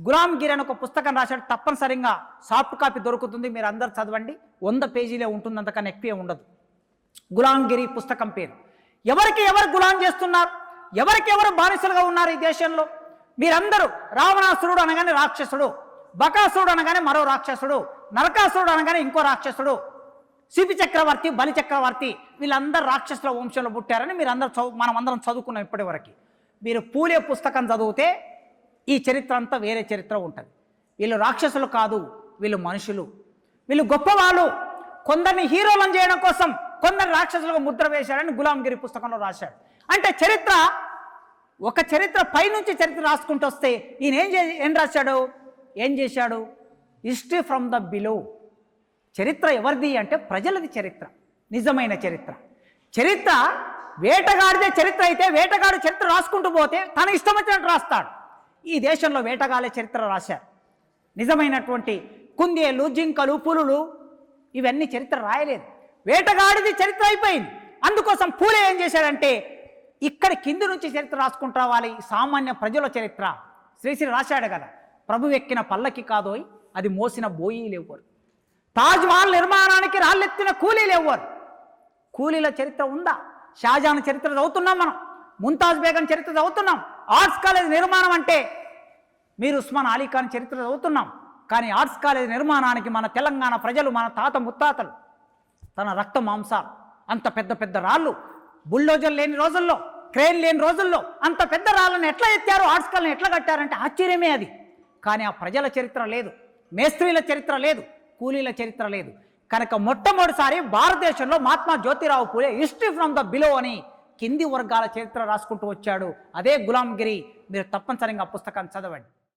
గులాంగిరి అని ఒక పుస్తకం రాశాడు. తప్పనిసరిగా సాఫ్ట్ కాపీ దొరుకుతుంది, మీరు అందరు చదవండి. 100 పేజీలే ఉంటుంది, అంతకన్నా ఎక్కువే ఉండదు. గులాంగిరి పుస్తకం పేరు. ఎవరికి ఎవరు గులాం చేస్తున్నారు, ఎవరికి ఎవరు బానిసలుగా ఉన్నారు ఈ దేశంలో? మీరందరూ రావణాసురుడు అనగానే రాక్షసుడు, బకాసురుడు అనగానే మరో రాక్షసుడు, నరకాసురుడు అనగానే ఇంకో రాక్షసుడు, శిపి చక్రవర్తి, బలి చక్రవర్తి, వీళ్ళందరూ రాక్షసుల వంశంలో పుట్టారని మీరందరూ మనం అందరం చదువుకున్నాం ఇప్పటి వరకు. మీరు పూలే పుస్తకం చదివితే ఈ చరిత్ర అంతా వేరే చరిత్ర ఉంటుంది. వీళ్ళు రాక్షసులు కాదు, వీళ్ళు మనుషులు, వీళ్ళు గొప్పవాళ్ళు. కొందరిని హీరోలను చేయడం కోసం కొందరు రాక్షసులుగా ముద్ర వేశారని గులాంగిరి పుస్తకంలో రాశాడు. అంటే చరిత్ర, ఒక చరిత్ర పైనుంచి చరిత్ర రాసుకుంటూ వస్తే ఈయన ఏం రాశాడు, ఏం చేశాడు? History from the below. చరిత్ర ఎవరిది అంటే ప్రజలది చరిత్ర, నిజమైన చరిత్ర. చరిత్ర వేటగాడిదే చరిత్ర అయితే వేటగాడు చరిత్ర రాసుకుంటూ పోతే తన ఇష్టం వచ్చినట్టు రాస్తాడు. ఈ దేశంలో వేటగాళ్ళే చరిత్ర రాశారు. నిజమైనటువంటి కుందేలు, జింకలు, పులులు ఇవన్నీ చరిత్ర రాయలేదు. వేటగాడిది చరిత్ర అయిపోయింది. అందుకోసం పూలే ఏం చేశాడంటే ఇక్కడ కింది నుంచి చరిత్ర రాసుకుంటూ రావాలి, సామాన్య ప్రజల చరిత్ర. శ్రీశ్రీ రాశాడు కదా, ప్రభు ఎక్కిన పల్లకి కాదోయ్ అది మోసిన బోయీలు ఎవ్వరు, తాజ్మహల్ నిర్మాణానికి రాళ్ళెత్తిన కూలీలు ఎవ్వరు. కూలీల చరిత్ర ఉందా? షాజహాన్ చరిత్ర చదువుతున్నాం మనం, ముంతాజ్ బేగం చరిత్ర చదువుతున్నాం. ఆర్ట్స్ కాలేజ్ నిర్మాణం అంటే మీరు ఉస్మాన్ అలీ ఖాన్ చరిత్ర చదువుతున్నాం. కానీ ఆర్ట్స్ కాలేజ్ నిర్మాణానికి మన తెలంగాణ ప్రజలు, మన తాత ముత్తాతలు తన రక్త మాంసాలు, అంత పెద్ద పెద్ద రాళ్ళు, బుల్డోజర్ లేని రోజుల్లో, క్రేన్ లేని రోజుల్లో అంత పెద్ద రాళ్ళని ఎట్లా ఎత్తారు, ఆర్ట్స్ కాలేజ్ని ఎట్లా కట్టారంటే ఆశ్చర్యమే అది. కానీ ఆ ప్రజల చరిత్ర లేదు, మేస్త్రీల చరిత్ర లేదు, కూలీల చరిత్ర లేదు. కనుక మొట్టమొదటిసారి భారతదేశంలో Mahatma Jyotirao Phule history from the below అని కింది వర్గాల చరిత్ర రాసుకుంటూ వచ్చాడు. అదే గులాంగిరి. మీరు తప్పనిసరిగా ఆ పుస్తకాన్ని చదవండి.